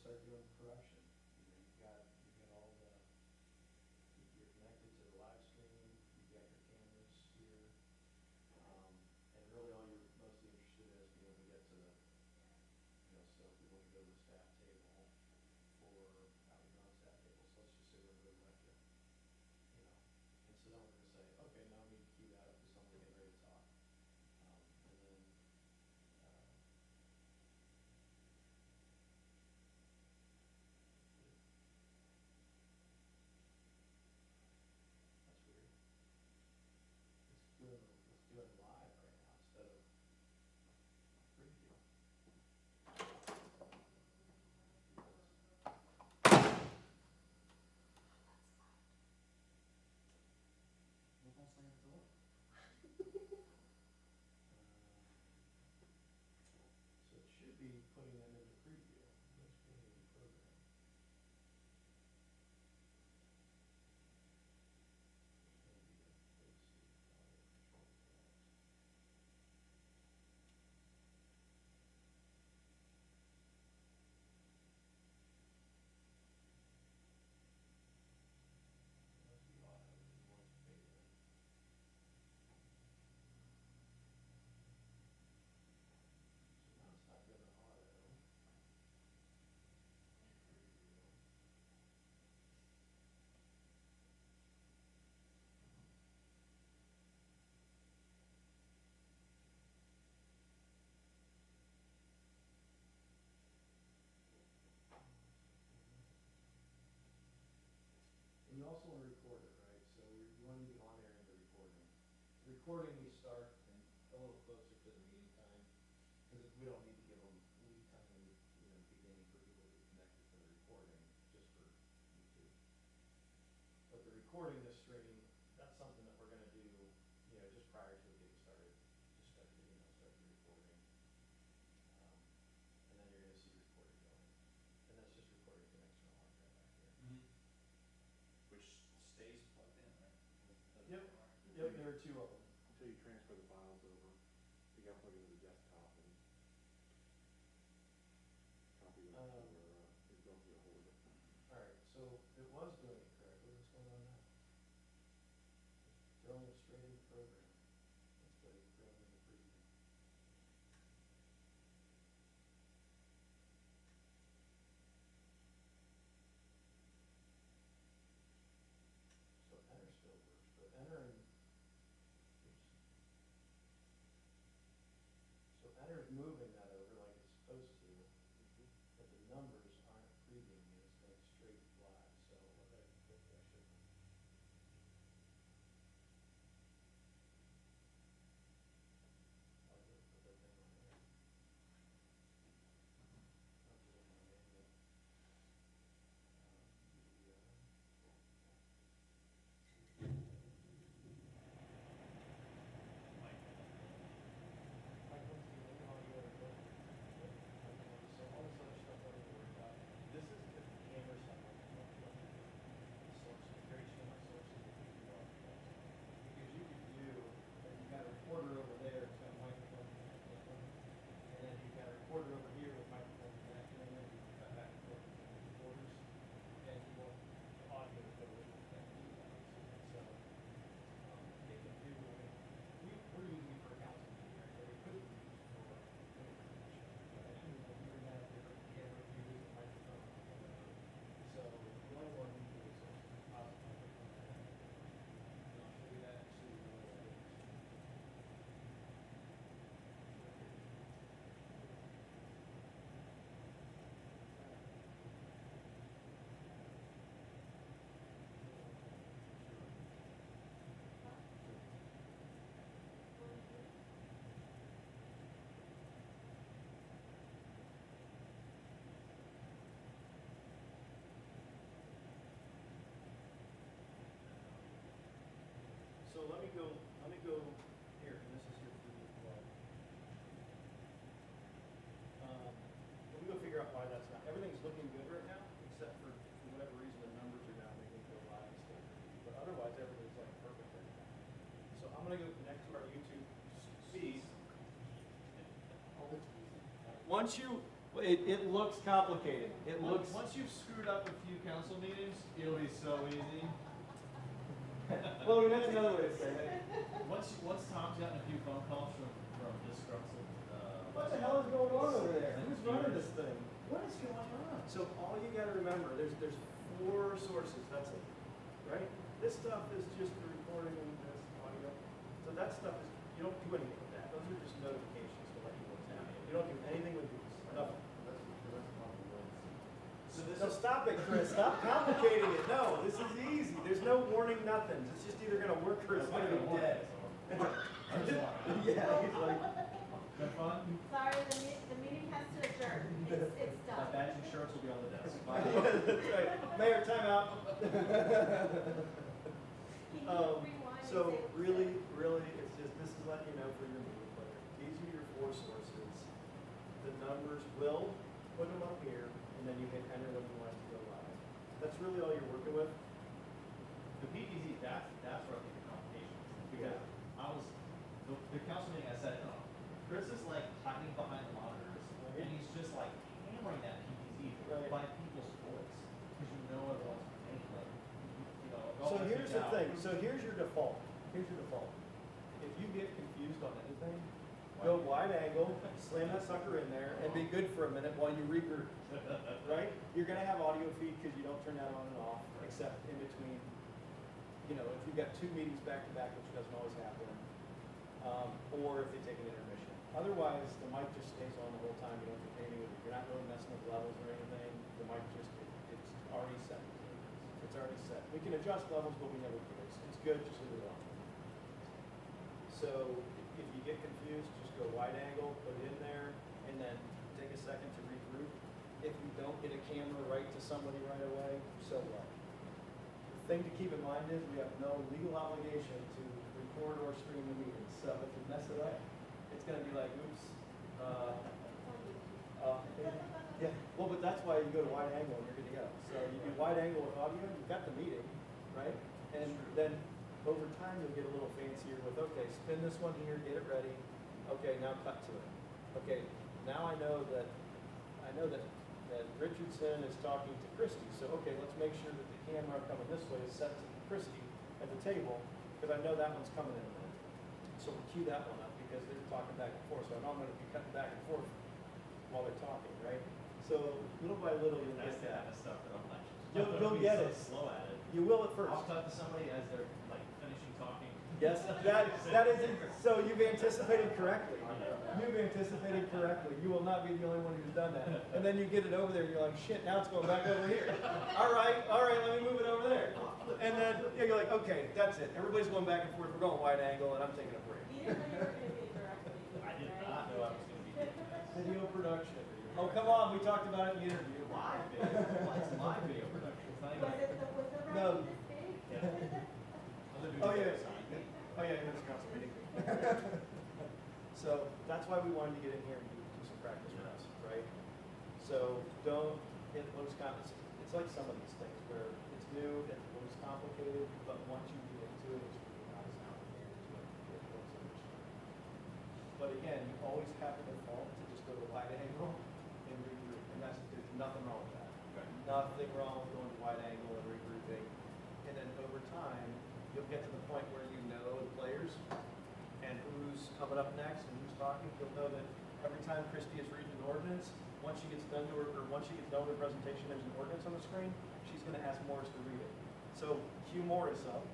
start doing production. You've got all the, you're connected to the live stream, you've got your cameras here. And really all you're mostly interested in is being able to get to the, so if we want to go to the staff table for how we run staff table, so let's just say we're going to lecture, and so then we're going to say, okay, now we need to queue that up to someone getting ready to talk. And then, that's weird. It's doing live right now instead of preview. What won't say it's all? So it should be putting them into preview. Let's go ahead and program. And you also want to record it, right? So you want to be on there in the recording. Recording, we start a little closer to the meeting time, because we don't need to give them lead time in the beginning for people to get connected to the recording, just for YouTube. But the recording, the stream, that's something that we're going to do, just prior to it getting started. Just start the recording, and then you're going to see recording going, and that's just recording to an external hard drive back here. Mm-hmm. Which stays plugged in, right? Yep. Yep. There are two of them. Until you transfer the files over, you got to plug into the desktop and copy them or you don't get a hold of it. All right, so it was doing it correctly. What's going on now? It's throwing it straight into program instead of throwing it into preview. So enter still works, but enter and so enter is moving that over like it's supposed to, but the numbers aren't previewing it. It's going straight live. So what I should. I'll just put that thing on there. I'll put it on the manual. So all this other stuff that we worked out, this is the camera stuff. The source, very similar sources that we can talk about. Because you could do, like you've got a recorder over there, it's got a microphone connected, and then you've got a recorder over here with microphone connected, and then you can cut back and forth between the recorders, and you want the audio to go with it, and do that. So, they can do, we're using it for accounting, right? But it could be used for information. But I mean, if you're gonna have different camera views and microphone, so the only one we do is a positive microphone. And I'll show you that so you know what it is. So let me go here, and this is your preview as well. Let me go figure out why that's not. Everything's looking good right now, except for whatever reason the numbers are down, making it go live instead of preview. But otherwise, everything's like perfect right now. So I'm gonna go connect to our YouTube feed. Once you Well, it looks complicated. It looks. Once you've screwed up a few council meetings, it'll be so easy. Well, that's another way to say it. Once Tom's gotten a few phone calls from disgruntled, What the hell is going on over there? Who's running this thing? What is going on? So all you gotta remember, there's 4 sources, that's it, right? This stuff is just the recording and this audio. So that stuff is, you don't do anything with that. Those are just notifications to let you know what's happening. You don't do anything with these, nothing. So No, stop it, Chris, stop complicating it. No, this is easy. There's no warning nothing. It's just either gonna work or it's gonna be dead. Yeah, he's like, Been fun? Sorry, the meeting has to adjourn. It's My done. badge and shirts will be on the desk. yeah, that's right. Mayor, time out. Can you rewind? So really, it's just, this is letting you know for your meeting player. These are your 4 sources. The numbers will put them up here, and then you hit enter when you want it to go live. That's really all you're working with. The PPZ, that's where I think the complication is. Because I was, the council meeting, I said, no, Chris is like hiding behind the monitors, and he's just like hammering that PPZ Right. by people's voice. Because you know everyone's paying, like, you know. it So all here's sticks the out. thing, so here's your default. Here's your default. If you get confused on anything, go wide angle, slam that sucker in there, and be good for a minute while you regroup. Right? You're gonna have audio feed because you don't turn that on and off, except in between, you know, if you've got 2 meetings back to back, which doesn't always happen, or if they take an intermission. Otherwise, the mic just stays on the whole time. You don't have to pay anything with it. You're not really messing with levels or anything. The mic just, it's already set. It's already set. We can adjust levels, but we never do. It's good, just leave it on. So if you get confused, just go wide angle, put it in there, and then take a second to regroup. If you don't get a camera right to somebody right away, so what? The thing to keep in mind is we have no legal obligation to record or stream the meeting. So if you mess it up, it's gonna be like, oops. Yeah, well, but that's why you go to wide angle and you're good to go. So you do wide angle with audio, you've got the meeting, right? And then over time, you'll get a little fancier with, okay, spin this one here, get it ready. Okay, now cut to it. Okay, now I know that Richardson is talking to Christie. So, okay, let's make sure that the camera coming this way is set to Christie at the table, because I know that one's coming in a minute. So we'll cue that one up because they're talking back and forth. So I know I'm gonna be cutting back and forth while they're talking, right? So little by little, you'll That's get the that. kind of stuff that I'm like. You'll I'm get so it. slow at it. You will at first. I'll cut to somebody as they're like finishing talking. Yes, that is, so you've anticipated correctly. You've anticipated correctly. You will not be the only one who's done that. And then you get it over there, and you're like, shit, now it's going back over here. All right, let me move it over there. And then you're like, okay, that's it. Everybody's going back and forth. We're going wide angle, and I'm taking a break. You didn't know you were gonna be directly. I did not know I was gonna be doing that. Video production. Oh, come on, we talked about it in the interview. Live video. What's live video production? It's not Was even. it the No. right this big? Oh, yeah. Oh, yeah, it's council meeting. So that's why we wanted to get in here and do some practice runs, right? So don't hit most it's like some of these things where it's new, it looks complicated, but once you get into it, it's really not as complicated as what it looks understood. But again, you always have the default to just go to wide angle and regroup, and there's nothing wrong with that. Okay. Nothing wrong with going to wide angle and regrouping. And then over time, you'll get to the point where you know the players and who's coming up next and who's talking. You'll know that every time Christie is reading an ordinance, once she gets done to her, or once she gets done with her presentation, there's an ordinance on the screen, she's gonna ask Morris to read it. So cue Morris up.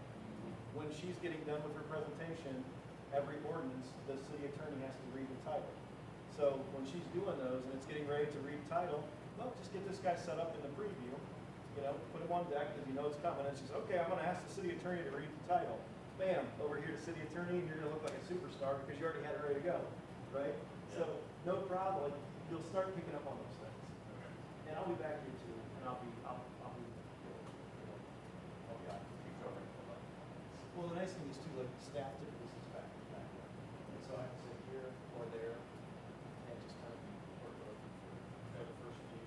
When she's getting done with her presentation, every ordinance, the city attorney has to read the title. So when she's doing those and it's getting ready to read title, well, just get this guy set up in the preview, you know, put him on deck because you know it's coming. And she's, okay, I'm gonna ask the city attorney to read the title. Bam, over here to city attorney, and you're gonna look like a superstar because you already had it ready to go, right? So no problem. You'll start picking up on those things. And I'll be back here too, and I'll be, oh God. Well, the nice thing is too, like staff typically sits back in the back. And so I can sit here or there and just kind of work for the first few.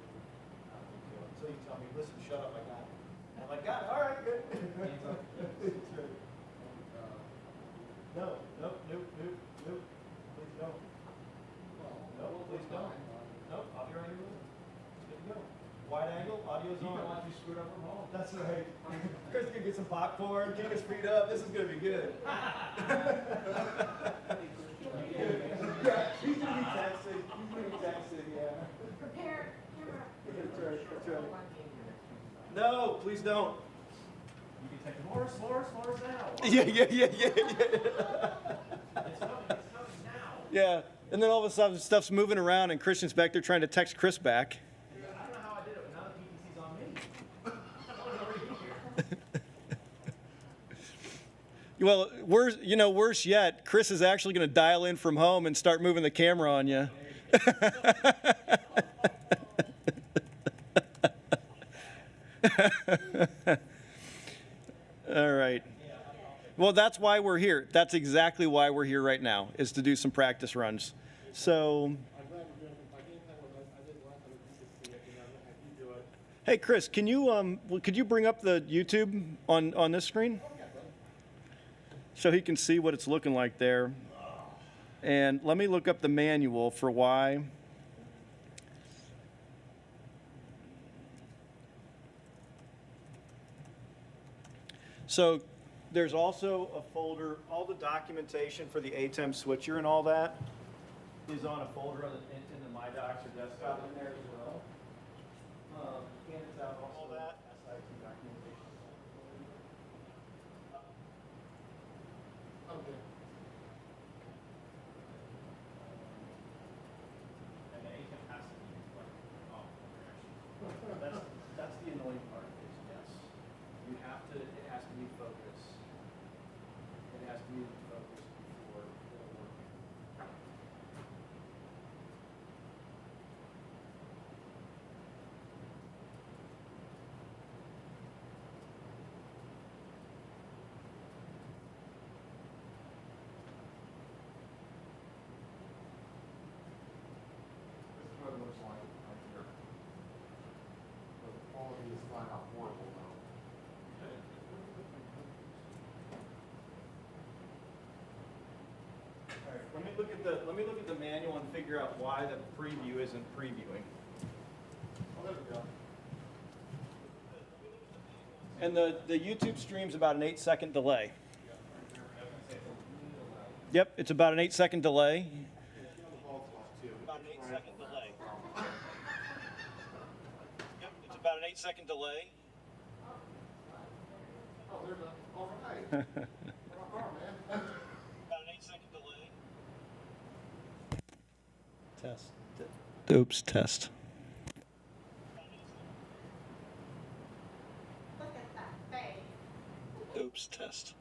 So you tell me, listen, shut up, I got it. And I'm like, got it, all right, good. Hands up. That's right. No, nope, nope, nope, nope. Please don't. No, please don't. Nope, I'll be right here with audio's on. Watch you screwed up from home. That's right. Chris can get some popcorn, kick his feet up. This is gonna be good. Yeah, he's gonna be texting. He's gonna be texting. Yeah. Prepare camera. That's right. That's right. No, please don't. You can text Morris now. Yeah. It's coming now. Yeah. And then all of a sudden, stuff's moving around, and Christian's back there trying to text Chris back. I don't know how I did it, but now the PPC's on me. I'm already here. Well, worse yet, Chris is actually going to dial in from home and start moving the camera on you. All right. Well, that's why we're here. That's exactly why we're here right now, is to do some practice runs. So, I'm glad we're doing my game plan was I did last time at PCC, and I'm gonna have you do it. hey, Chris, could you bring up the YouTube on this screen? So he can see what it's looking like there. And let me look up the manual for why. So there's also a folder, all the documentation for the ATEM switcher and all that is on a folder in the My Docs or desktop in there as well. And it's out all that SIT documentation. Okay. And the ATEM has to be like, oh, actually. That's the annoying part is, yes, you have to, it has to be focused. It has to be focused before it'll work. This is what it looks like right here. But the quality is flat out horrible now. All right, let me look at the manual and figure out why the preview isn't previewing. Oh, there we go. And the YouTube stream's about an 8-second delay. Yep, it's about an 8-second delay. It's on the ball spot too. About an 8-second delay. Yep, it's about an 8-second delay. Oh, there's a, all right. Rock on, man. About an 8-second delay. Test. Oops, test. Look at that face. Oops, test.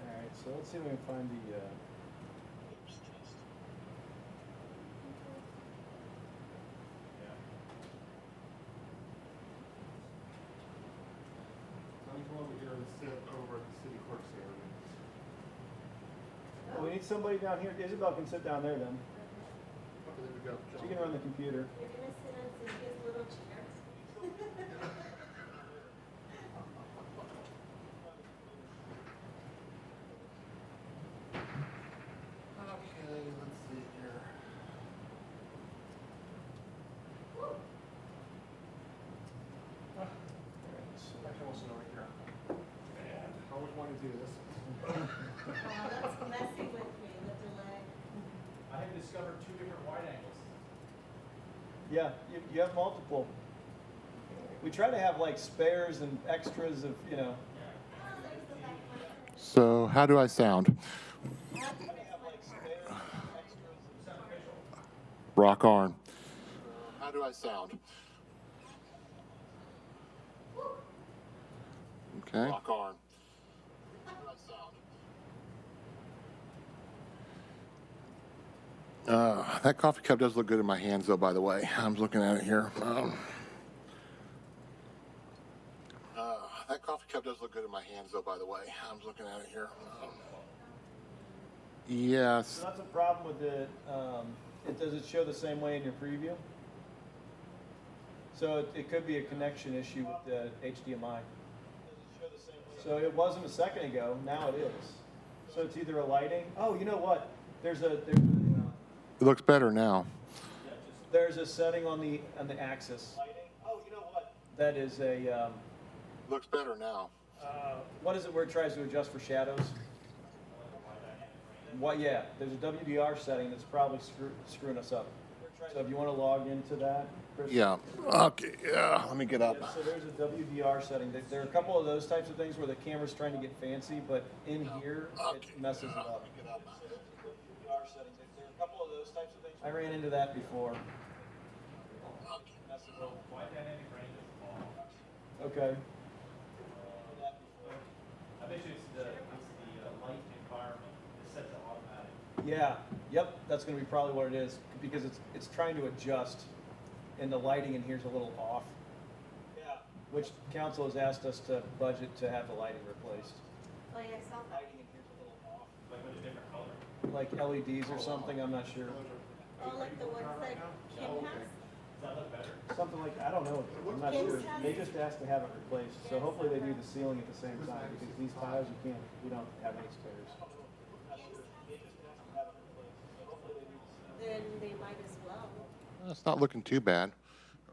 All right, so let's see if we can find the. Oops, test. So I'm come over here and sit over at the city clerk's area. Well, we need somebody down here. Isabel can sit down there then. Okay, there we go. She can run the computer. You're gonna sit on Cynthia's little chair. Okay, let's see here. Actually, I want to know right here. Man, I always wanted to do this. That's messing with me, the delay. I have discovered 2 different wide angles. Yeah, you have multiple. We try to have like spares and extras of, Oh, there's the back one. So, how do I sound? Rock on. How do I sound? Okay. Rock on. How do I sound? That coffee cup does look good in my hands, though, by the way. I'm looking at it here. That coffee cup does look good in my hands, though, by the way. I'm looking at it here. Yes. So that's a problem with it. Does it show the same way in your preview? So it could be a connection issue with the HDMI. So it wasn't a second ago, now it is. So it's either a lighting, oh, you know what? There's a It looks better now. There's a setting on the axis. Oh, you know what? That is a, Looks better now. what is it where it tries to adjust for shadows? What, yeah, there's a WDR setting that's probably screwing us up. So if you want to log into that, Chris. Yeah, okay, yeah, let me get up. So there's a WDR setting. There are a couple of those types of things where the camera's trying to get fancy, but in here, it messes it up. I ran into that before. Okay. I bet you it's the light environment, it's set to automatic. Yeah, yep, that's gonna be probably what it is, because it's trying to adjust, and the lighting in here's a little off. Yeah. Which council has asked us to budget to have the lighting replaced. Oh, yeah, I saw that. Lighting in here's a little off. Like with a different color. Like LEDs or something, I'm not sure. Oh, like the ones that Kim has? Does that look better? Something like, I don't know, I'm not sure. They just asked to have it replaced, so hopefully they do the ceiling at the same time, because these tiles, we don't have any spares. Then they might as well. It's not looking too bad. I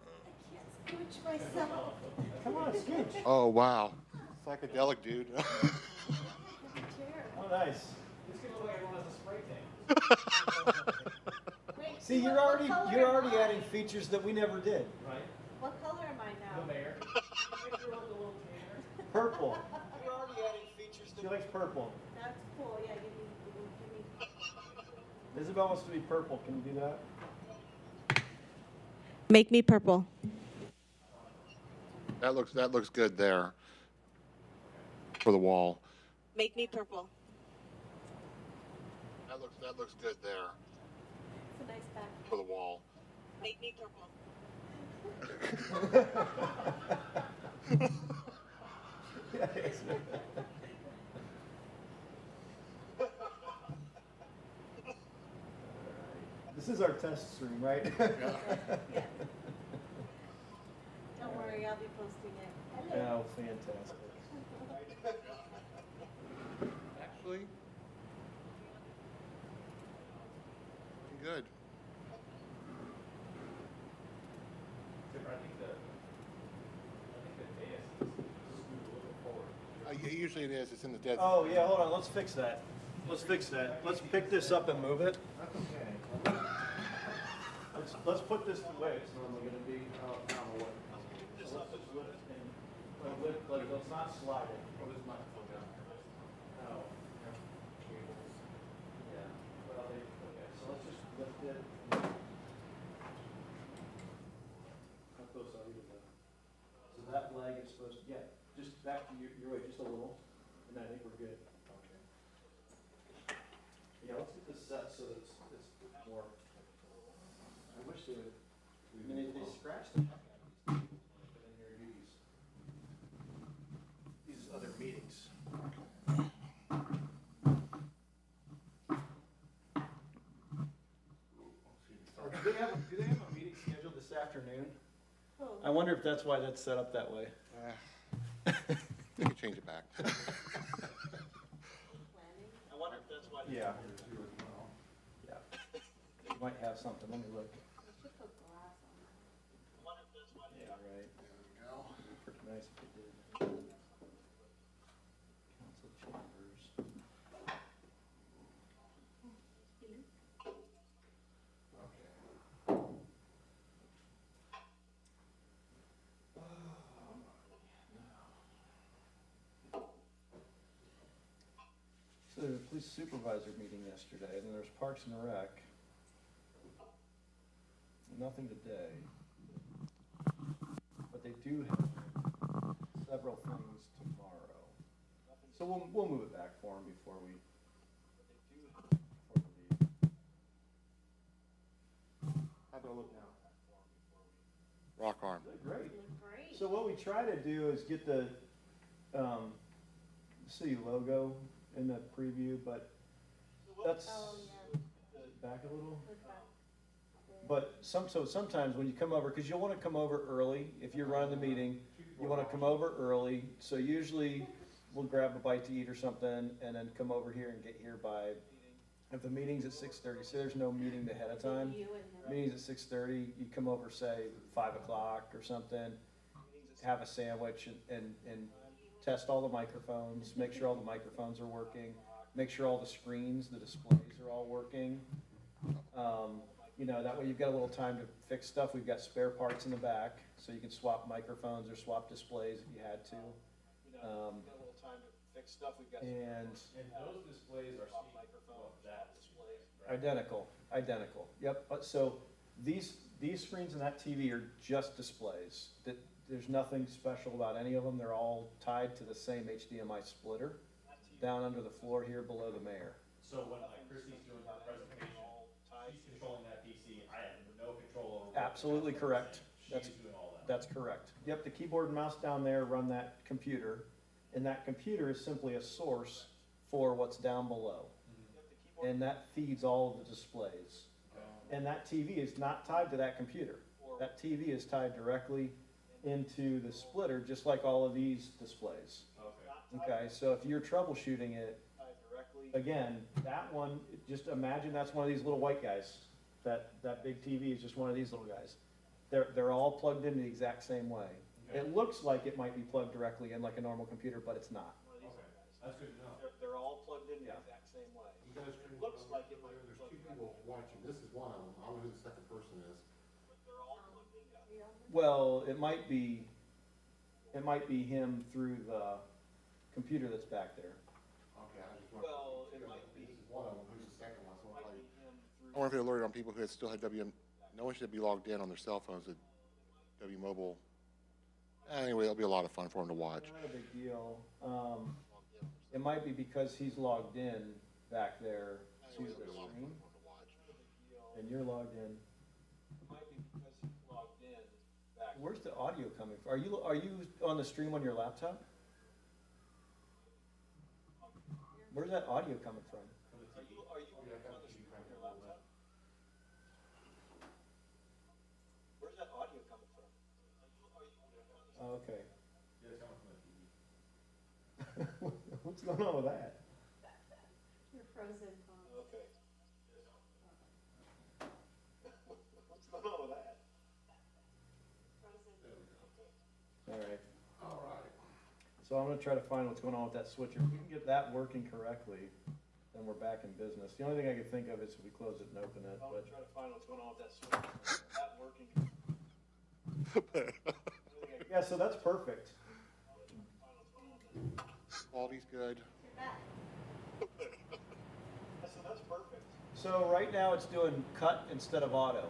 can't scooch myself. Come on, scooch. Oh, wow. Psychedelic, dude. Chair. Oh, nice. It's gonna look like everyone has a spray tan. Wait, See, what you're color already am I? adding features that we never did. Right? What color am I now? The mayor. Make her look a little tanner. Purple. You're already adding features that. She likes purple. That's cool, yeah, give me. Isabel wants to be purple, can you do that? Make me purple. That looks good there. For the wall. Make me purple. That looks good there. It's a nice back. For the wall. Make me purple. This is our test stream, right? Yeah. Don't worry, I'll be posting it. Hello. Oh, fantastic. Actually, good. Except I think the dais is screwed a little forward. Usually it is. It's in the dead. Oh, yeah, hold on, let's fix that. Let's fix that. Let's pick this up and move it. That's okay. Let's put this away. It's normally going to be, I don't know what. This up and lift it, and, like, let's not slide it. Oh, this might fall down. No. Yeah, well, okay, so let's just lift it. How close are you to that? So that leg is supposed to, yeah, just back to your way, just a little, and I think we're good. Okay. Yeah, let's get this set so that it's more. I wish they would, I mean, they scratch the heck out of these things, but then you're gonna do these other meetings. Or do they have a meeting scheduled this afternoon? Oh. I wonder if that's why that's set up that way. You can change it back. Planning? I wonder if that's why. Yeah. Yeah. You might have something, let me look. I should put glass on it. I wonder if that's why. Yeah, right. There we go. Pretty nice if it did. Council chambers. So there was a police supervisor meeting yesterday, and then there was Parks and Rec. Nothing today. But they do have several things tomorrow. So we'll move it back for them before we leave. How do I look now? Rock arm. Great. Great. So what we try to do is get the city logo in the preview, but that's Oh, yeah. back a little. Look back. But sometimes when you come over, because you'll want to come over early, if you're running the meeting, you want to come over early. So usually we'll grab a bite to eat or something and then come over here and get here by, If the meeting's at 6:30, say there's no meeting ahead of time, You and the. meeting's at 6:30, you come over, say, 5 o'clock or something, have a sandwich and test all the microphones, make sure all the microphones are working, make sure all the screens, the displays are all working. You know, that way you've got a little time to fix stuff. We've got spare parts in the back, so you can swap microphones or swap displays if you had to. And those displays are that display. identical, yep. So these screens and that TV are just displays. There's nothing special about any of them. They're all tied to the same HDMI splitter down under the floor here below the mayor. So when like Christie's doing her presentation, she's controlling that PC, I have no control over. Absolutely correct. That's, She's doing all that. that's correct. Yep, the keyboard and mouse down there run that computer, and that computer is simply a source for what's down below. And that feeds all of the displays. And that TV is not tied to that computer. That TV is tied directly into the splitter, just like all of these displays. Okay, so if you're troubleshooting it, again, that one, just imagine that's one of these little white guys. That big TV is just one of these little guys. They're all plugged in the exact same way. It looks like it might be plugged directly in like a normal computer, but it's not. Okay, that's good to know. They're all plugged in the exact same way. You guys can, Looks like it might be there's plugged two people watching, this is one of them, I don't know who the second person is. Well, it might be him through the computer that's back there. Okay, I just want. Well, it might be. This is one of them, who's the second one, so I wonder if they alerted on people who had still had no one should be logged in on their cell phones at W Mobile. Anyway, it'll be a lot of fun for them to watch. Not a big deal. It might be because he's logged in back there to the screen, and you're logged in. It might be because he's logged in back. Where's the audio coming from? Are you on the stream on your laptop? Where's that audio coming from? Are you on the stream on your laptop? Where's that audio coming from? Oh, okay. Yeah, it's coming from the TV. What's going on with that? Your frozen phone. Okay. What's going on with that? All right. All right. So I'm gonna try to find what's going on with that switcher. If we can get that working correctly, then we're back in business. The only thing I could think of is if we close it and open it, but. I'm gonna try to find what's going on with that switcher. That working. Yeah, so that's perfect. Quality's good. So that's perfect. So right now it's doing cut instead of auto.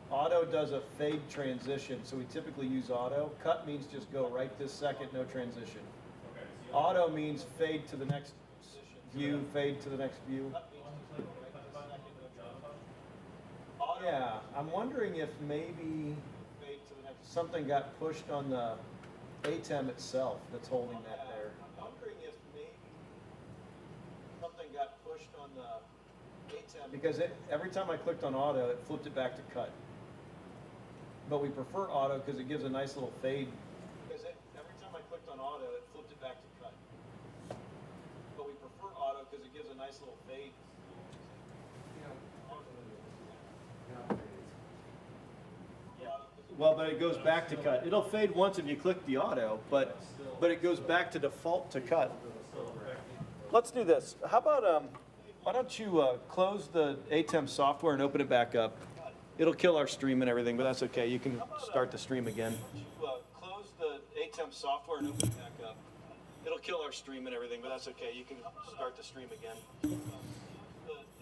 Auto does a fade transition, so we typically use auto. Cut means just go right this second, no transition. Okay, so Auto means fade to the next view, fade to the next view. Yeah, I'm wondering if maybe something got pushed on the ATEM itself that's holding that there. I'm wondering if maybe something got pushed on the ATEM. Because every time I clicked on auto, it flipped it back to cut. But we prefer auto because it gives a nice little fade. Because every time I clicked on auto, it flipped it back to cut. But we prefer auto because it gives a nice little fade. Well, but it goes back to cut. It'll fade once if you click the auto, but it goes back to default to cut. Let's do this. How about why don't you close the ATEM software and open it back up? It'll kill our stream and everything, but that's okay. You can start the stream again. Close the ATEM software and open it back up. It'll kill our stream and everything, but that's okay. You can start the stream again. The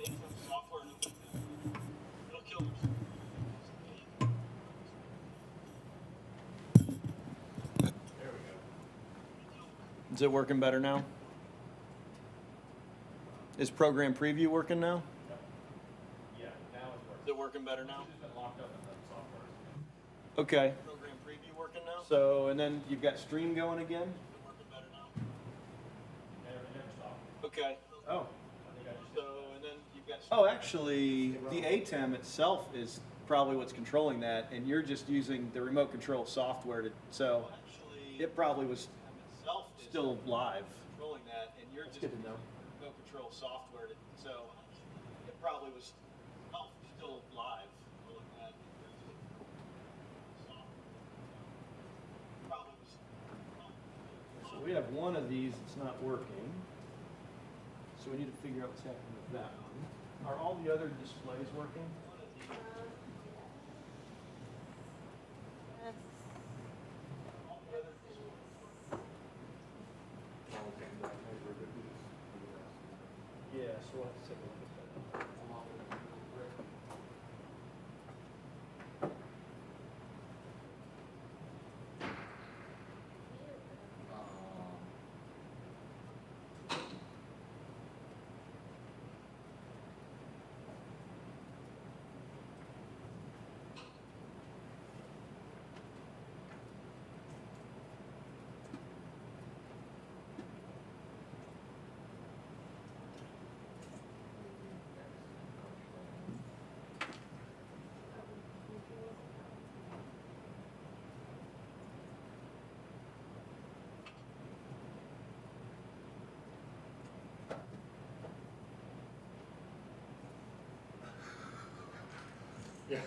ATEM software and open it back up. It'll kill our stream. Is it working better now? Is program preview working now? yeah, now it's working. Is it working better now? It's just been locked up in the software. Okay. Program preview working now? So, and then you've got stream going again? Is it working better now? It never stopped. Okay. Oh. I think I just. So, and then you've got. Oh, actually, the ATEM itself is probably what's controlling that, and you're just using the remote control software to, so it probably was still live. Controlling that, and you're just good to know. Remote control control software, so it probably was still live. We're looking at probably was. So we have one of these that's not working. So we need to figure out what's happening with that one. Are all the other displays working? Yes. Yeah, so we'll have to take a look at that. Yeah.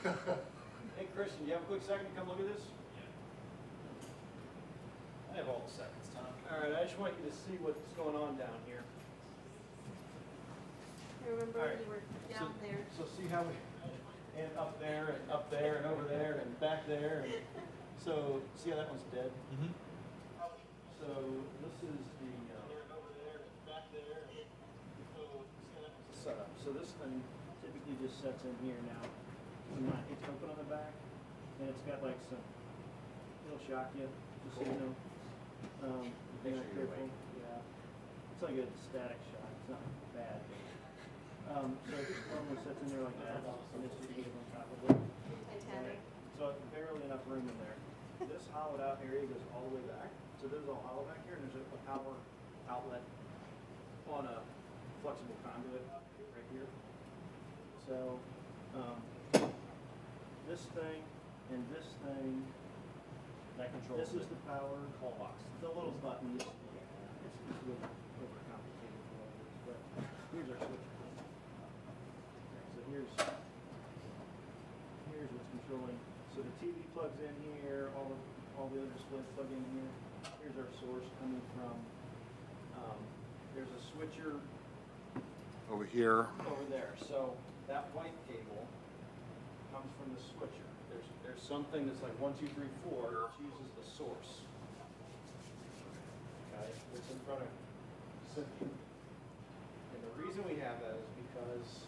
Hey, Christian, do you have a quick second to come look at this? I have all the seconds, Tom. All right, I just want you to see what's going on down here. I remember All when right. you were down there. So see how we, and up there and over there and back there. And so see how that one's dead? Mm-hmm. So this is the setup. So this thing typically just sets in here now. It's open on the back, and it's got like some, it'll shock you, just so you know. Be Make sure you're careful. awake. Yeah. It's like a static shock. It's not bad. So this normally sits in there like that, and this is on top of it. Titanic. So barely enough room in there. This hollowed out area goes all the way back. So this is all hollow back here, and there's a power outlet on a flexible conduit right here. So this thing and this thing, That controls this is the the power. call box. The little button, it's a little overcomplicated for all this, but here's our switch. So here's what's controlling. So the TV plugs in here, all the other displays plug in here. Here's our source coming from, there's a switcher Over here. over there. So that white cable comes from the switcher. There's something that's like 1, 2, 3, 4, which uses the source. Okay, it's in front of Cynthia. And the reason we have that is because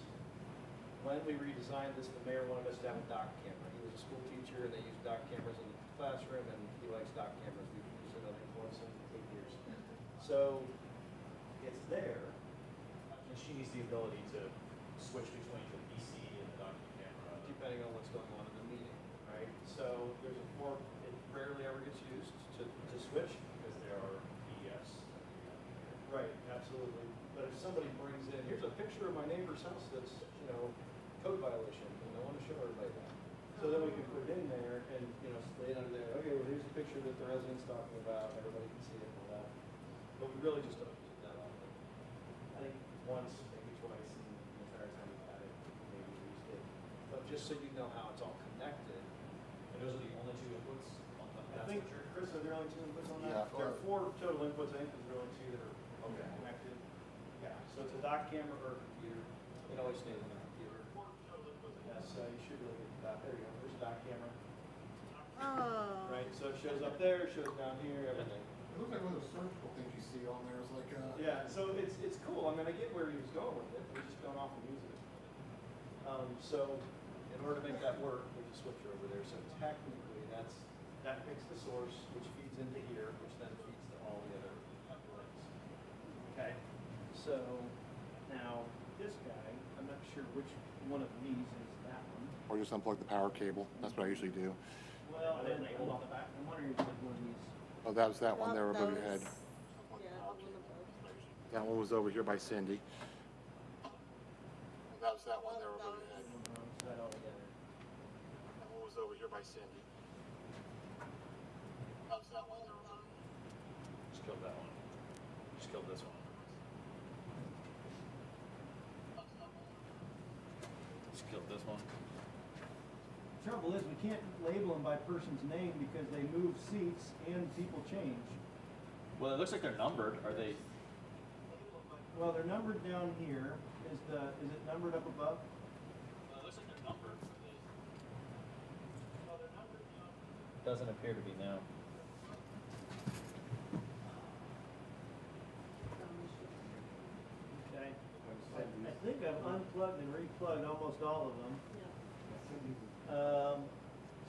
when we redesigned this, the mayor wanted us to have a dock camera. He was a school teacher, and they used dock cameras in the classroom, and he likes dock cameras. We've used it, I think, once in 8 years. So it's there. And she needs the ability to switch between the PC and the document camera. Depending on what's going on in the meeting, right? So there's a fork, it rarely ever gets used to switch. Because there are PDFs. Right, absolutely. But if somebody brings in, here's a picture of my neighbor's house that's, code violation, and I want to show everybody that. So then we can put it in there and, lay it under there, okay, well, here's the picture that the resident's talking about, everybody can see it and all that. But we really just don't use it that often. I think once, maybe twice in the entire time we've had it, maybe we used it. But just so you know how it's all connected. And those are the only two inputs on the I think, Chris, are there only 2 inputs on that? Yeah. There are 4 total inputs, I think there's really 2 that are Okay. connected. Yeah, so it's a dock camera or a computer. It always stays on the computer. Yes, you should really get the dock. There you go, there's a dock camera. Oh. Right, so it shows up there, shows down here, everything. It looks like one of those surgical things you see on there. It's like, Yeah, so it's cool. I mean, I get where he was going with it. We just don't often use it. So in order to make that work, there's a switcher over there. So technically, that picks the source, which feeds into here, which then feeds to all the other links. Okay. So now this guy, I'm not sure which one of these is that one. or just unplug the power cable. That's what I usually do. Well, then hold on the back. I'm wondering if it's like one of these. Oh, that was that one there above your head. Yeah, one of those. That one was over here by Cindy. That was that one there above your head. It's that all together. That one was over here by Cindy. That was that one there above your head. Just killed that one. Just killed this one. killed this one. Trouble is, we can't label them by person's name because they move seats and people change. Well, it looks like they're numbered. Are they? Well, they're numbered down here. Is it numbered up above? Well, it looks like they're numbered. Doesn't appear to be, no. Okay. I think I've unplugged and replugged almost all of them.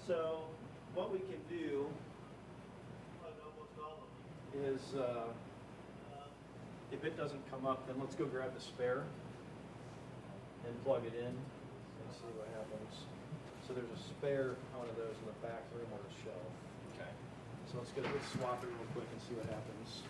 So what we can do is, if it doesn't come up, then let's go grab the spare and plug it in and see what happens. So there's a spare one of those in the back room on the shelf. Okay. So let's swap it real quick and see what happens.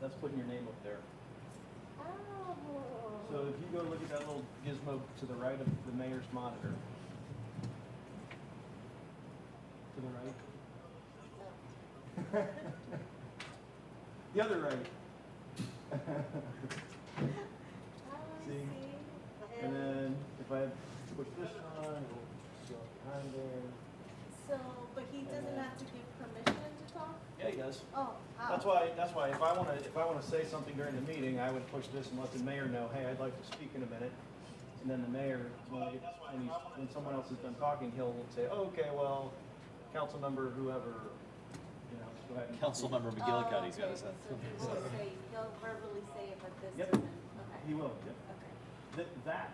That's putting your name up there. Oh. So if you go look at that little gizmo to the right of the mayor's monitor. To the right. The other right. See? And then if I push this on, it'll go behind there. So, but he doesn't have to give permission to talk? Yeah, he does. Oh, how? That's why if I wanna say something during the meeting, I would push this and let the mayor know, hey, I'd like to speak in a minute. And then the mayor, when someone else is done talking, he'll say, oh, okay, well, council member, whoever, you know, go ahead and. Councilmember Oh, McGillicuddy's got okay. his hand. So he will say, he'll verbally say it, but this Yep. isn't, okay. He will, yep. Okay. That,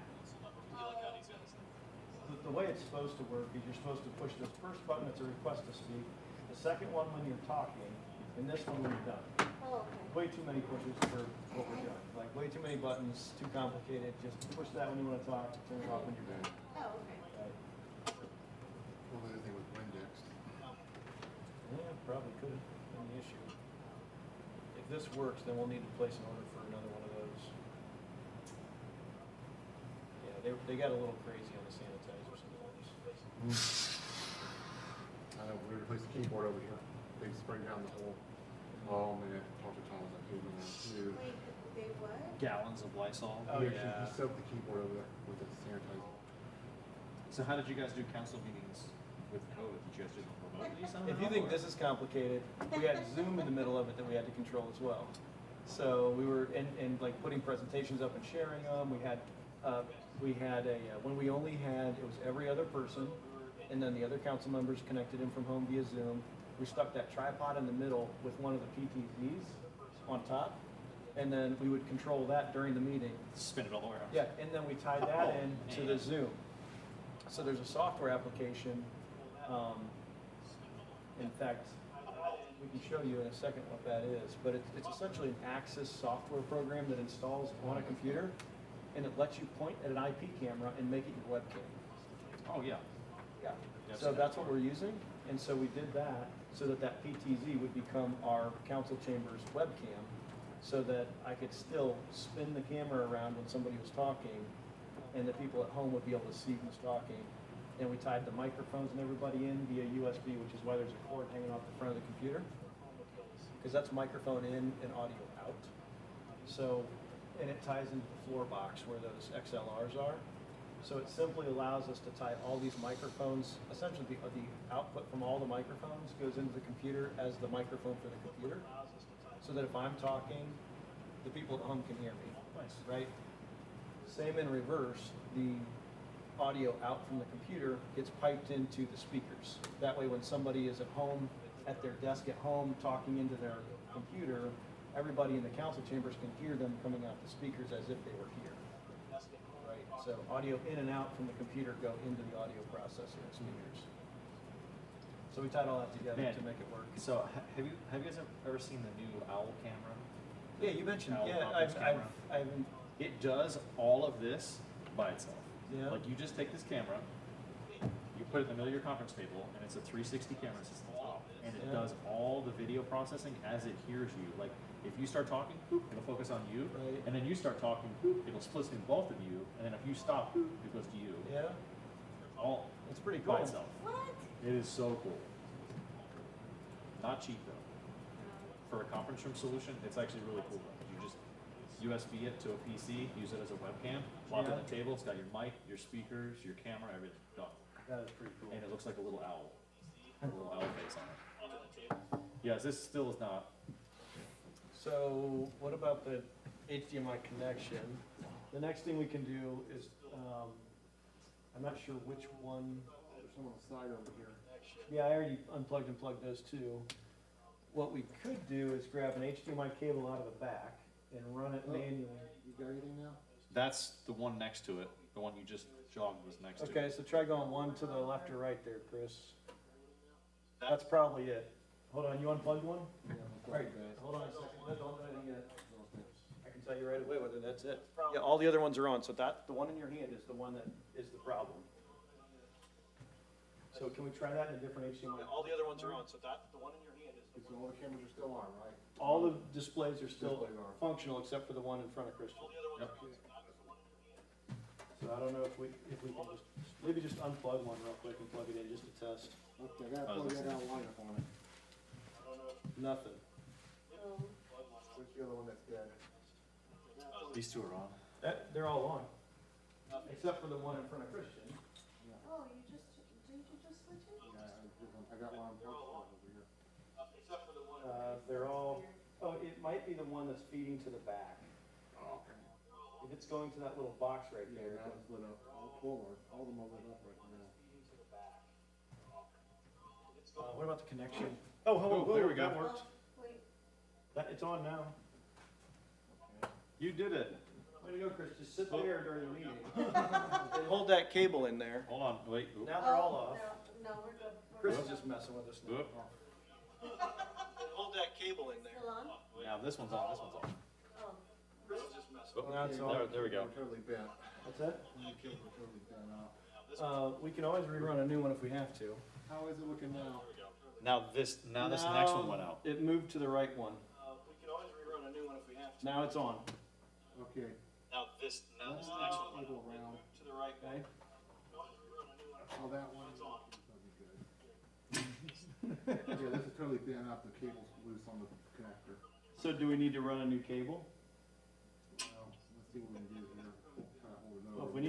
the way it's supposed to work is you're supposed to push this first button, it's a request to speak, the second one when you're talking, and this one when you're done. Oh, okay. Way too many pushes for what we're doing. Like, way too many buttons, too complicated. Just push that when you want to talk, turn it off when you're done. Oh, okay. Right? Well, the other thing was indexed. Yeah, probably could have been the issue. If this works, then we'll need to place an order for another one of those. Yeah, they got a little crazy on the sanitizer sometimes. I know, we replaced the keyboard over here. They sprayed down the whole, oh man, talked to Tom, I was like, hey, man, dude. Wait, they what? Gallons of Lysol. Oh, He yeah. actually- He soaked the keyboard over there with the sanitizer. So how did you guys do council meetings with COVID? Did you guys do them remotely somehow? If you think this is complicated, we had Zoom in the middle of it that we had to control as well. So we were, and like putting presentations up and sharing them, we had a, when we only had, it was every other person, and then the other council members connected in from home via Zoom. We stuck that tripod in the middle with one of the PTZs on top, and then we would control that during the meeting. Spin it all the way around. Yeah, and then we tied that in to the man. Zoom. So there's a software application, in fact, we can show you in a second what that is, but it's essentially an Axis software program that installs on a computer, and it lets you point at an IP camera and make it your webcam. Oh, yeah. Yeah. Yes, So sir. that's what we're using, and so we did that so that that PTZ would become our council chamber's webcam, so that I could still spin the camera around when somebody was talking, and the people at home would be able to see who's talking. And we tied the microphones and everybody in via USB, which is why there's a cord hanging off the front of the computer, because that's microphone in and audio out. So, and it ties into the floor box where those XLRs are. So it simply allows us to tie all these microphones, essentially the output from all the microphones goes into the computer as the microphone for the computer. So that if I'm talking, the people at home can hear me. Nice. Right? Same in reverse, the audio out from the computer gets piped into the speakers. That way when somebody is at home, at their desk at home, talking into their computer, everybody in the council chambers can hear them coming out the speakers as if they were here. Right? So audio in and out from the computer go into the audio processor and speakers. So we tied all that together Man. to make it work. So have you guys ever seen the new Owl camera? Yeah, you mentioned, Owl yeah, conference camera. I haven't, It does all of this by itself. Yeah. Like you just take this camera, you put it in the middle of your conference table, and it's a 360 camera system on top. and it Yeah. does all the video processing as it hears you. Like, if you start talking, boop, it'll focus on you, Right. and then you start talking, boop, it'll split between both of you, and then if you stop, boop, it goes to you. Yeah, All it's pretty cool. by itself. What? It is so cool. Not cheap though. For a conference room solution, it's actually really cool though. You just USB it to a PC, use it as a webcam, plop it Yeah. on the table, it's got your mic, your speakers, your camera, everything done. That is pretty cool. And it looks like a little owl. A little owl face on it. Yes, this still is not. So what about the HDMI connection? The next thing we can do is, I'm not sure which one. There's some on the side over here. Yeah, I already unplugged and plugged those two. What we could do is grab an HDMI cable out of the back and run it Oh. manually. You got anything now? That's the one next to it. The one you just jogged was next to it. Okay, so try going one to the left or right there, Chris. That's probably it. Hold on, you unplugged one? Right, hold on a second, don't do anything yet. I can tell you right away whether that's it. Yeah, all the other ones are on, so that, the one in your hand is the one that is the problem. So can we try that in a different HDMI? All the other ones are on, so that, the one in your hand is the So all the cameras are still on, right? All the displays are still Displays are. functional except for the one in front of Christian. Yep. So I don't know if we can just, maybe just unplug one real quick and plug it in just to test. Okay, I gotta plug that out line up on it. Nothing. What's the other one that's dead? These two are on. They're all on. Except for the one in front of Christian. Oh, didn't you just switch it? Yeah, I got one unplugged over here. except for the one. They're all, oh, it might be the one that's feeding to the back. If it's going to that little box right Yeah, there. that was lit up. All of them are lit up right now. What about the connection? Oh, Oh, there we go. That worked. Oh, wait. It's on now. You did it. Way to go, Chris. Just sit there during the meeting. And hold that cable in there. Hold on, wait. Oop. Now they're all Oh, off. No, we're good. Chris is just messing with us now. Oop. Hold that cable in there. Still on? Now this one's on, this one's on. Oh. Chris is just messing. Oop. Now it's on. There we go. They're totally bent. What's that? The cables are totally bent out. We can always rerun a new one if we have to. How is it looking now? Now this next one went out. It moved to the right one. We can always rerun a new one if we have to. Now it's on. Okay. Now this next one went out. Go around. To the right. Okay. Oh, that one? That'd be good. Yeah, this is totally bent up. The cable's loose on the connector. So do we need to run a new cable? Well, let's see what we can do here. Try to hold it Well, over. if we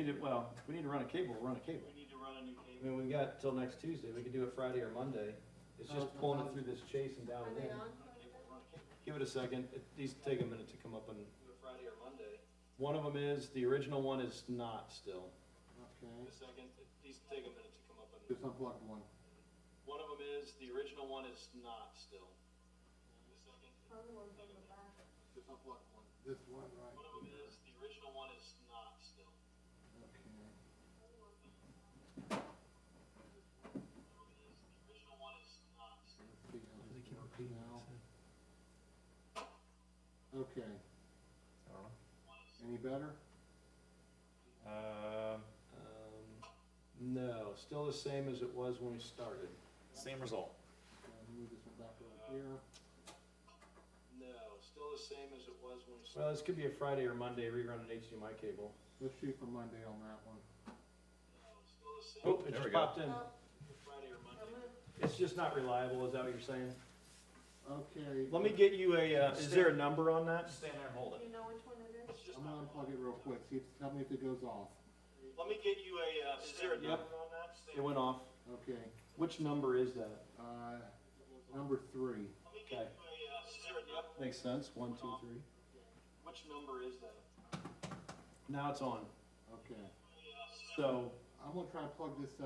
need to run a cable, we'll run a cable. We need to run a new I cable. mean, we got till next Tuesday. We could do it Friday or Monday. It's just pulling it through this chase and down Are and they in. on? Give it a second. These take a minute to come up and, Do it Friday or Monday. one of them is, the original one is not still. Okay. A second, these take a minute to come up and. Just unplugged one. One of them is, the original one is not still. A second. On the one from the back. Just unplugged one. This one, right? One of them is, the original one is not still. Okay. The original one is not still. Let's see how this works now. Okay. I don't know. Any better? No, still the same as it was when we started. Same result. Move this one back over here. No, still the same as it was when we started. Well, this could be a Friday or Monday rerun an HDMI cable. Let's shoot for Monday on that one. Still the same. Oh, it there we just go. popped in. Oh, Friday or Monday. remove. It's just not reliable, is that what you're saying? Okay. Let me get you is there a number on that? Just stand there and hold Do it. you know which one it is? I'm gonna unplug it real quick. See, tell me if it goes off. Let me get you a, is there a Yep. number on that? It went off. Okay. Which number is that? Number 3. Let me get Okay. you a, is there a, yep, Makes sense. 1, 2, 3. which number is that? Now it's on. Okay. So, I'm gonna try to plug this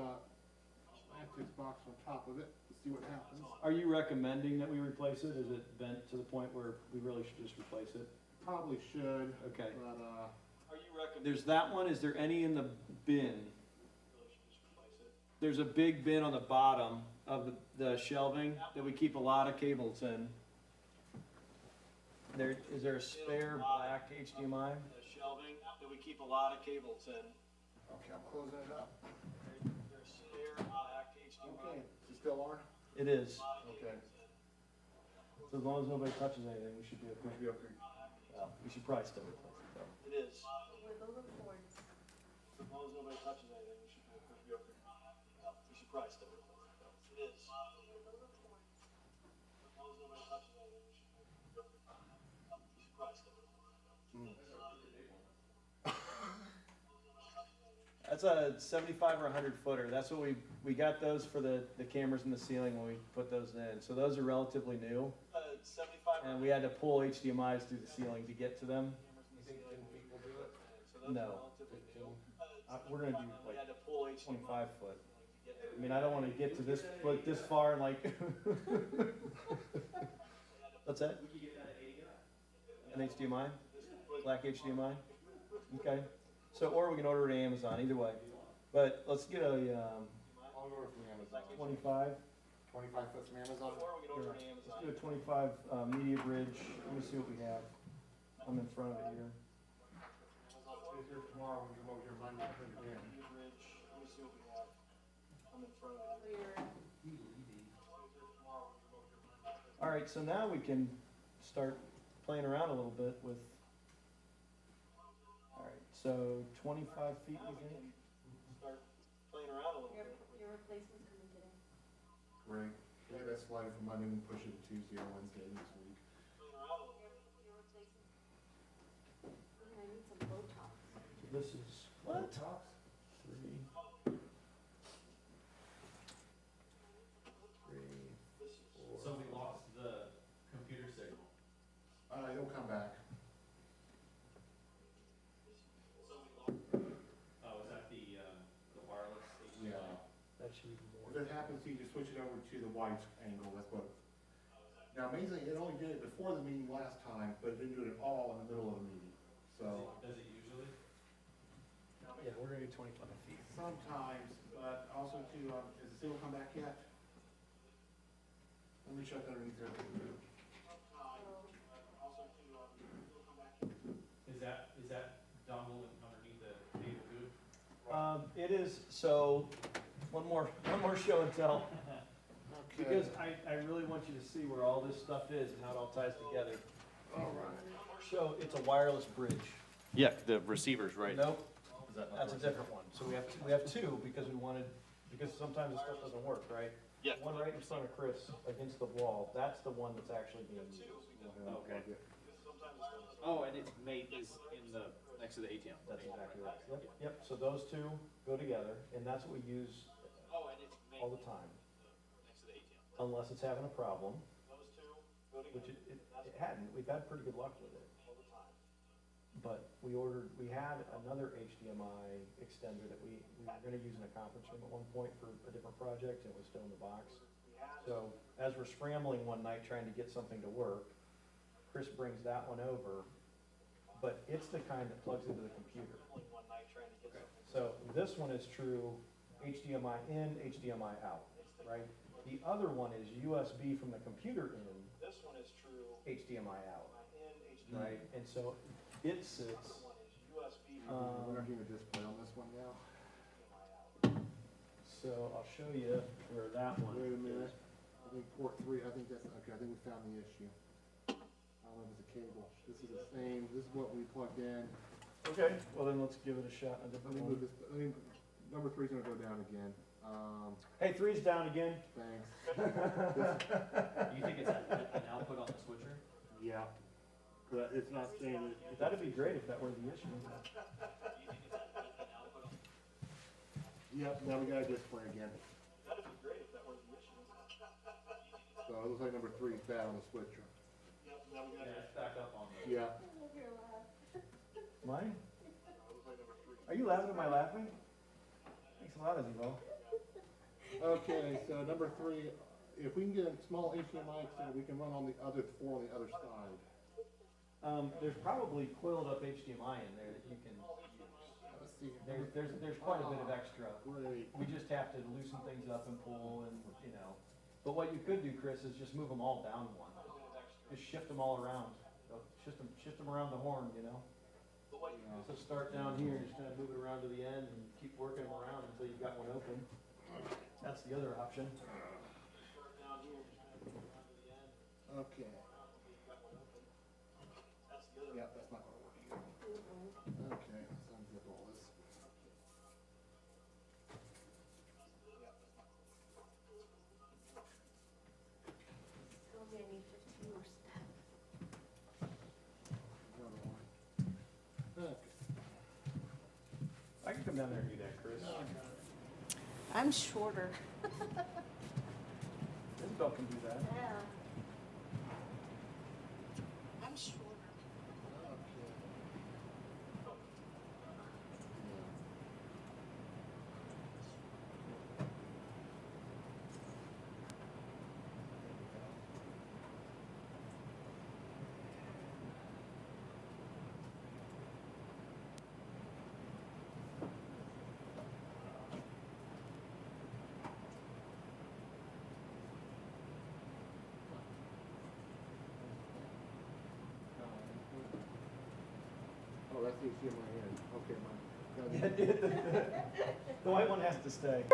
Matrix box on top of it to see what happens. are you recommending that we replace it? Is it bent to the point where we really should just replace it? Probably should, Okay. but Are you recommending? There's that one. Is there any in the bin? There's a big bin on the bottom of the shelving that we keep a lot of cables in. Is there a spare black HDMI? The shelving that we keep a lot of cables in. okay, I'm closing it up. There's spare black HDMI. Okay, is it still on? It is. Okay. So as long as nobody touches anything, we should be okay. Should be okay. Well, we should probably still replace it though. It is. Wiggle the cords. As long as nobody touches anything, we should be okay. We should probably still replace it though. It is. Wiggle the cords. As long as nobody touches anything, we should be okay. We should probably still replace it though. That's a 75 or 100 footer. That's what we got those for the cameras in the ceiling when we put those in. So those are relatively new. 75. And we had to pull HDMI's through the ceiling to get to them. You think 10 feet will do it? So those No. are relatively new. We're gonna do We like had to pull HDMI 25 foot. I mean, I don't wanna get to this foot this far and like. What's that? We could get that at 80 An HDMI? Black HDMI? Okay. So, or we can order it on Amazon, either way. But let's get a, I'll order from Amazon. 25. 25 foot from Amazon? Or we can order it on Let's Amazon. do a 25 media bridge. Let me see what we have. I'm in front of it here. Amazon Tuesday or tomorrow, when you come over here, remind me to put it in. New bridge. Let me see what we have. I'm in front of it. For your, All right, so now we can start playing around a little bit with. All right, so 25 feet, Now you we think? can start playing around a little bit. your replacement's coming today. Great. Yeah, that's why from Monday, we can push it to Tuesday or Wednesday this week. Playing around a little bit. Your replacement. I need some Botox. So this is What? 3. 3. So we lost the computer signal. It'll come back. Oh, is that the wireless HDMI? Yeah. That should be more. If it happens, you just switch it over to the wide angle, that's what. Now amazingly, it only did it before the meeting last time, but it didn't do it at all in the middle of the meeting, so. Does it usually? Yeah, we're gonna do 25 feet. Sometimes, but also too, is the signal come back yet? Let me check underneath there. Is that dongle underneath the cable too? It is, so, one more show and tell. Because I really want you to see where all this stuff is and how it all ties together. All right. So it's a wireless bridge. Yeah, the receiver's right. Nope, Is that not that's a the receiver? different one. So we have two because we wanted, because sometimes the stuff doesn't work, right? Yeah. One right in front of Chris against the wall, that's the one that's actually being used. Okay. Oh, and it's made is in the, next to the ATM. That's exactly right. Yep, yep, so those two go together, and that's what we use Oh, and it's made all the time, next to the ATM. unless it's having a problem, Those two go which together it hadn't. We've had pretty good luck with it. all the time. But we had another HDMI extender that we were gonna use in a conference room at one point for a different project, and it was still in the box. So as we're scrambling one night trying to get something to work, Chris brings that one over, but it's the kind that plugs into the computer. One night trying to get something. So this one is true HDMI in, HDMI out, right? The other one is USB from the computer in, This one is true HDMI out, in HDMI. right? And so it sits, One is USB We're not getting a display on this one now. so I'll show you where that one Wait a minute. is. I think port 3, I think that's, okay, I think we found the issue. I don't know if it's a cable. This is the same, this is what we plugged in. Okay, well then let's give it a shot on a Let different me one. move this, number 3's gonna go down again. Hey, 3's down again. Thanks. You think it's an output on the switcher? Yeah. But it's not saying that. That'd be great if that were the issue. Yep, now we got a display again. That'd be great if that was the issue. So it looks like number 3 is bad on the switcher. Yep, now we got Yeah, it's back up on the. Yeah. I love your laugh. Mine? Looks like number 3. Are you laughing at my laughing? Thanks a lot, Azimo. Okay, so number 3, if we can get a small HDMI extender, we can run on the other 4 on the other side. There's probably coiled up HDMI in there that you can use. Let's see. There's quite a bit of extra. Great. We just have to loosen things up and pull and, you know. But what you could do, Chris, is just move them all down one. Just shift them all around. Shift them around the horn, you know? So start down here, just kind of move it around to the end and keep working them around until you've got one open. That's the other option. start down Okay. Yeah, that's not gonna work either. Okay, so unzip all this. Tell me I need 15 more steps. Another one. Okay. I can come down there and do that, Chris. I'm shorter. Isabel can do that. Yeah. I'm shorter. Oh, that's the issue in my hand. Okay, The white one has to stay.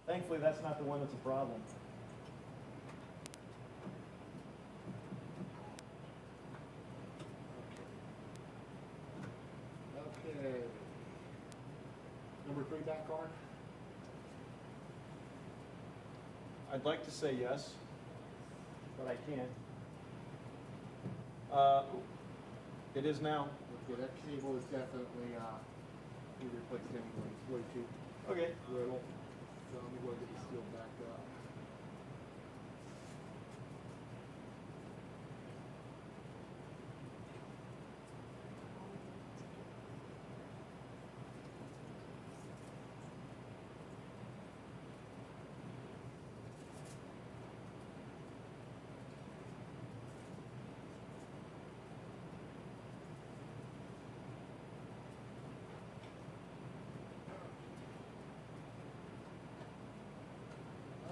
Thankfully, that's not the one that's a problem. Okay. Number 3 back on? I'd like to say yes, but I can't. It is now. Okay, that cable is definitely, we replaced anyway. It's way too Okay. brittle. So let me go ahead and get the steel back up.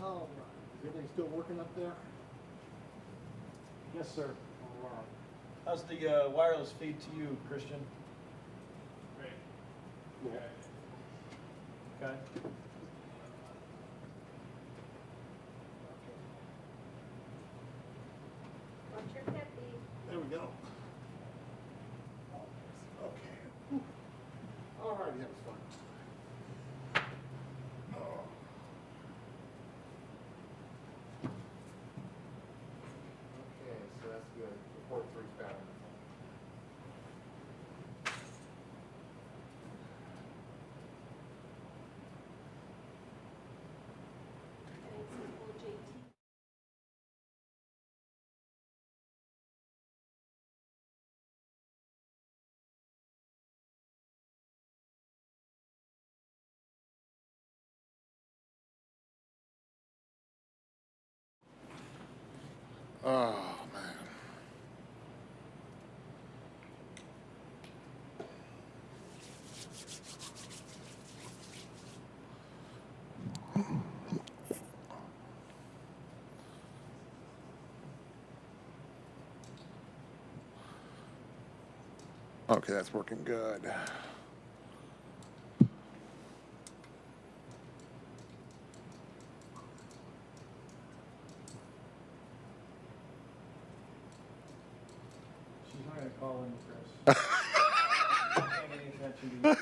All right. Is everything still working up there? Yes, sir. All right. How's the wireless feed to you, Christian? Cool. Okay. Watch your hippie. There we go. Okay. Whew. All right, that was fun. Oh. Okay, so that's good. Report 3's bad. And it's equal JT. Oh, man. Okay, that's working good. She's not gonna call in, Chris. Not paying any attention to you.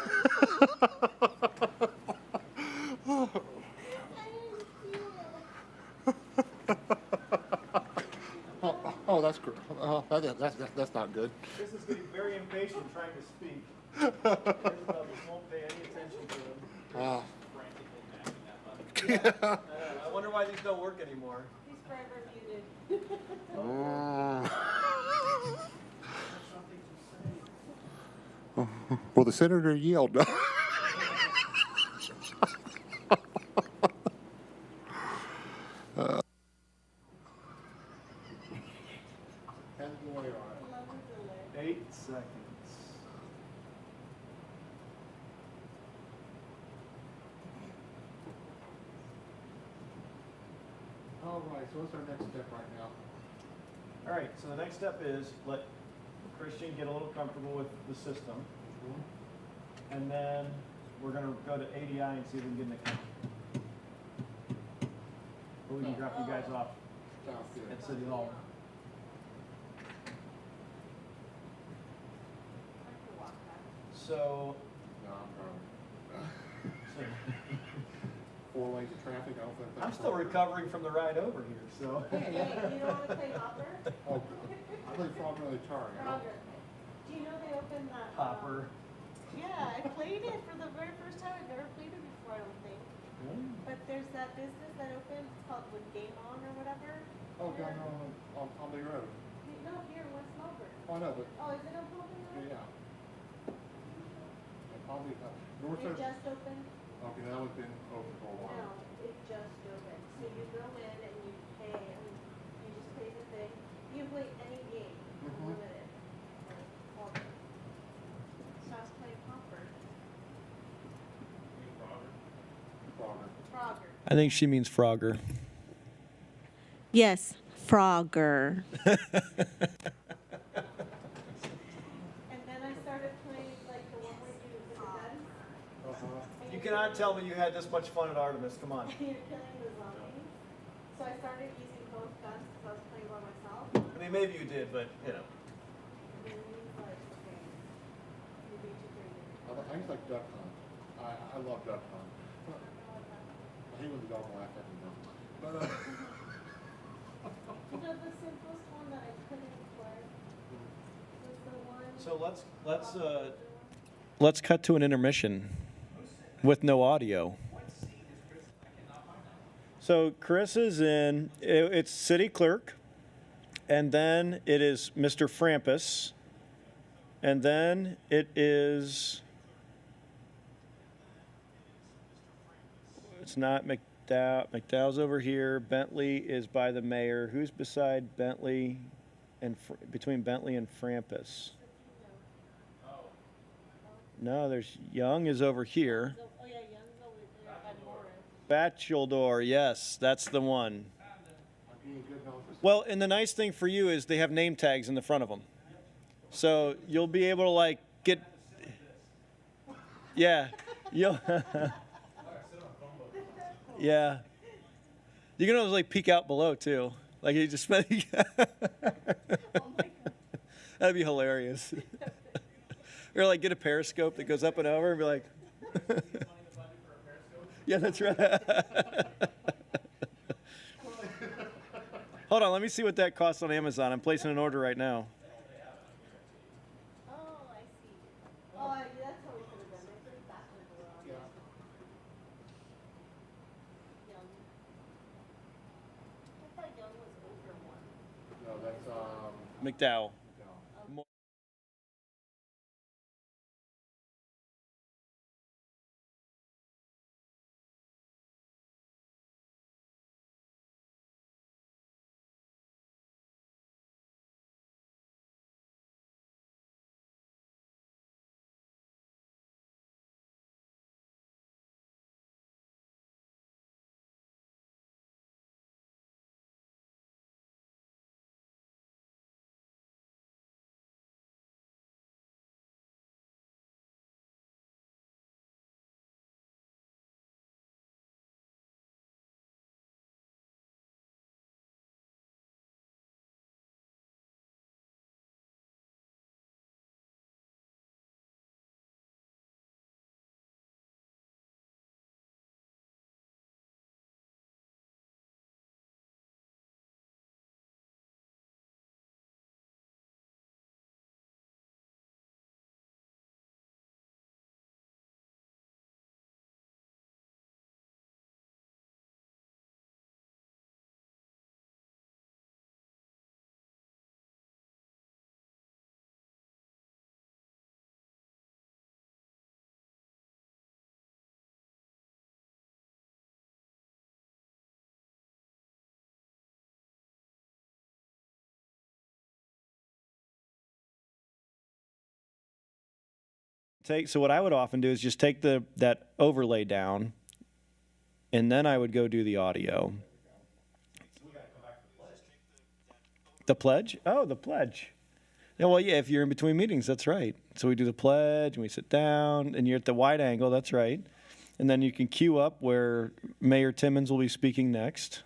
Oh, that's good. That's not good. Chris is getting very impatient trying to speak. Isabel just won't pay any attention to him. Ah. Frantically mashing that button. I wonder why these don't work anymore. He's forever muted. Well, the senator yelled. And the way on. Love the delay. 8 seconds. All right, so what's our next step right now? All right, so the next step is let Christian get a little comfortable with the system. And then we're gonna go to ADI and see if we can get an account. But we can drop you guys off Sounds good. at City Hall. I can walk that. So, No, I'm driving. so 4 lanes of traffic, I don't think that's. I'm still recovering from the ride over here, so. Hey, you don't wanna play Hopper? Oh, I think Frog really tiring. Frogger. Do you know they opened that? Hopper. Yeah, I played it for the very first time. I've never played it before, I don't think. But there's that business that opened, it's called with Game On or whatever. Oh, down there on Palmy Road. No, here in West Melbourne. Oh, I know, but, Oh, is it on Palmy Road? yeah. Yeah, Palmy, North It Side. just opened? Okay, that one's been open for a while. No, it just opened. So you go in and you pay, and you just pay the thing. You play any game, unlimited. Like, all day. So I was playing Hopper. Frogger. Frogger. I think she means Frogger. Yes, Frogger. And then I started playing like the one where you with the guns. Uh-huh. You cannot tell me you had this much fun at Artemis, come on. And you're killing the zombies. So I started using both guns because I was playing by myself. I mean, maybe you did, but, you know. And then he's like, okay, you need to bring it. I used to like duck hunt. I love duck hunt. I hate when the dog laugh at me though. But, You know, the simplest one that I couldn't play was the one. So let's cut to an intermission with no audio. So Chris is in, it's city clerk, and then it is Mr. Frampus, and then it is, it's not McDowell. McDowell's over here. Bentley is by the mayor. Who's beside Bentley and between Bentley and Frampus? No, there's Young is over here. Oh, yeah, Young's over there by Morris. Bachelor, yes, that's the one. I'm being good now. Well, and the nice thing for you is they have name tags in the front of them. So you'll be able to like get, yeah, you'll, yeah. You can always like peek out below too. Like you just, that'd be hilarious. Or like get a periscope that goes up and over and be like, yeah, that's right. Hold on, let me see what that costs on Amazon. I'm placing an order right now. Oh, I see. Oh, yeah, that's how we could have done it. It's like backwards around. Yeah. Young. I thought Young was over one. No, that's, McDowell. So what I would often do is just take that overlay down, and then I would go do the audio. The pledge? Oh, the pledge. Yeah, well, yeah, if you're in between meetings, that's right. So we do the pledge, and we sit down, and you're at the wide angle, that's right. And then you can queue up where Mayor Timmons will be speaking next.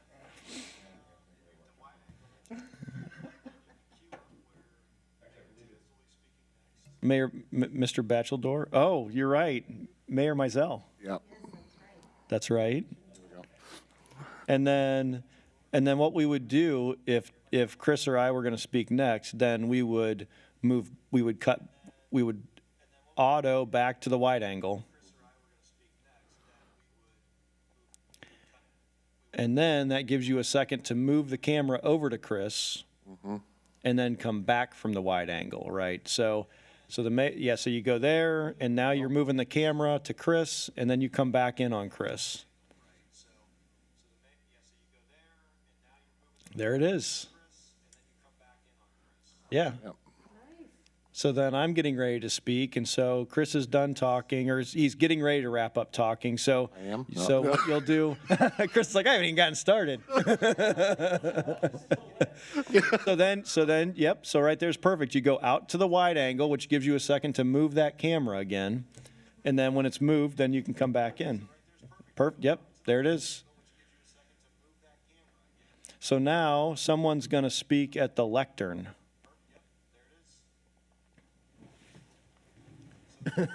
Mayor, Mr. Bachelor. Oh, you're right. Mayor Mizell. Yep. That's right. There we go. And then what we would do if Chris or I were going to speak next, then we would auto back to the wide angle. And then that gives you a second to move the camera over to Chris, and then come back from the wide angle, right? So so you go there, and now you're moving the camera to Chris, and then you come back in on Chris. There it is. Yeah. Yep. So then I'm getting ready to speak, and so Chris is done talking, or he's getting ready to wrap up talking. So I am? No. So what you'll do, Chris is like, I haven't even gotten started. So then, yep. So right there's perfect. You go out to the wide angle, which gives you a second to move that camera again, and then when it's moved, then you can come back in. Perfect. Yep. There it is. So now someone's going to speak at the lectern. You said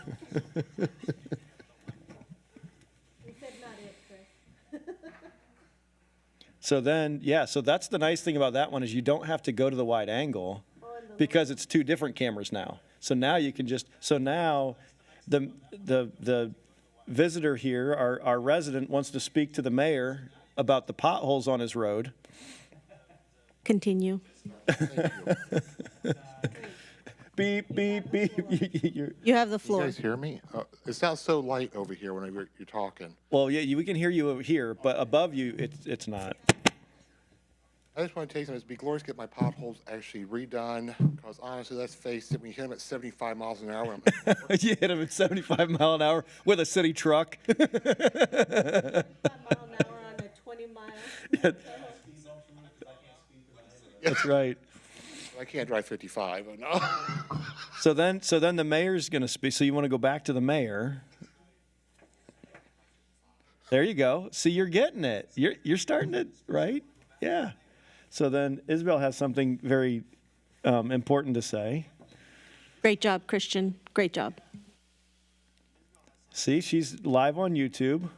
not it, Chris. So then, yeah, so that's the nice thing about that one is you don't have to go to the wide angle because it's two different cameras now. So now you can just, so now the visitor here, our resident wants to speak to the mayor about the potholes on his road. Continue. Beep, beep, beep. You have the You floor. guys hear me? It sounds so light over here when you're talking. Well, yeah, we can hear you over here, but above you, it's not. I just want to tell you something. It'd be glorious to get my potholes actually redone, because honestly, let's face it, when you hit them at 75 miles an hour, You hit him at 75 mile an hour with a city truck. 5 mile an hour on a 20-mile. That's right. I can't drive 55. I know. So then the mayor's going to speak. So you want to go back to the mayor. There you go. See, you're getting it. You're starting it, right? Yeah. So then Isabel has something very important to say. Great job, Christian. Great job. See, she's live on YouTube.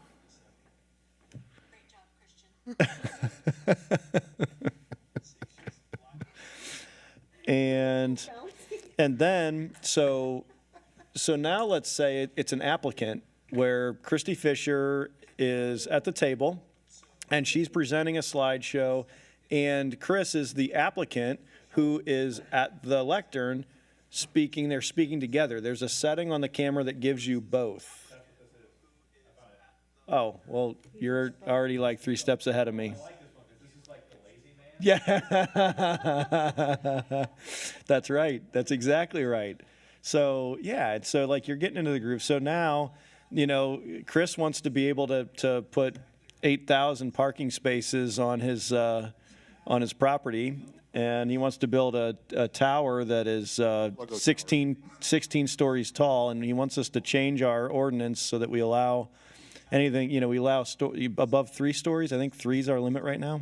And then so now let's say it's an applicant where Christy Fisher is at the table and she's presenting a slideshow, and Chris is the applicant who is at the lectern speaking. They're speaking together. There's a setting on the camera that gives you both. Oh, well, you're already like 3 steps ahead of me. Yeah, that's right. That's exactly right. So, yeah, and so like you're getting into the groove. So now, you know, Chris wants to be able to put 8,000 parking spaces on his property, and he wants to build a tower that is 16 stories tall, and he wants us to change our ordinance so that we allow anything, you know, we allow above 3 stories. I think 3 is our limit right now,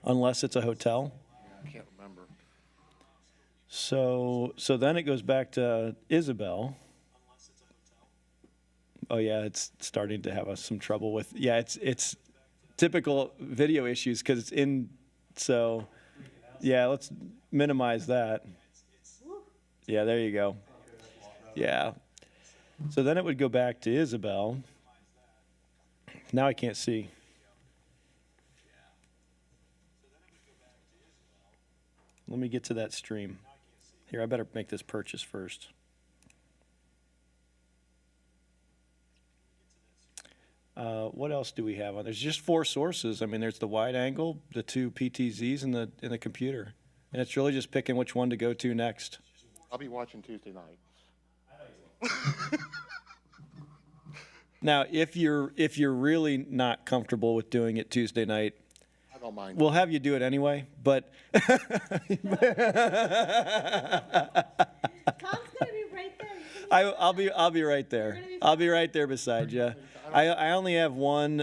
unless it's a hotel. I can't remember. So then it goes back to Isabel. Oh yeah, it's starting to have some trouble with. Yeah, it's typical video issues because it's in. So yeah, let's minimize that. Yeah, there you go. Yeah. So then it would go back to Isabel. Now I can't see. Let me get to that stream. Here, I better make this purchase first. What else do we have on? There's just 4 sources. I mean, there's the wide angle, the 2 PTZs, and the computer. And it's really just picking which one to go to next. I'll be watching Tuesday night. Now, if you're really not comfortable with doing it Tuesday night, I don't mind. we'll have you do it anyway. But Tom's gonna be right there. I'll be right there. I'll be right there beside you. I only have one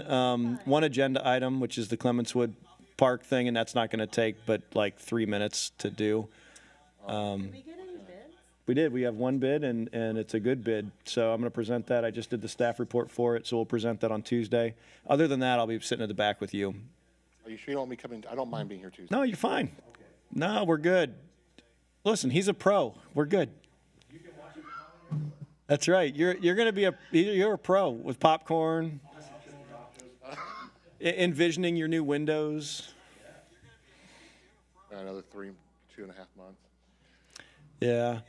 agenda item, which is the Clementswood Park thing, and that's not going to take but like 3 minutes to do. Did we get any bids? We did. We have one bid, and it's a good bid. So I'm going to present that. I just did the staff report for it, so we'll present that on Tuesday. Other than that, I'll be sitting at the back with you. Are you sure you don't want me coming? I don't mind being here Tuesday. No, you're fine. No, we're good. Listen, he's a pro. We're good. That's right. You're going to be you're a pro with popcorn, envisioning your new windows. Another 2.5 months. Yeah.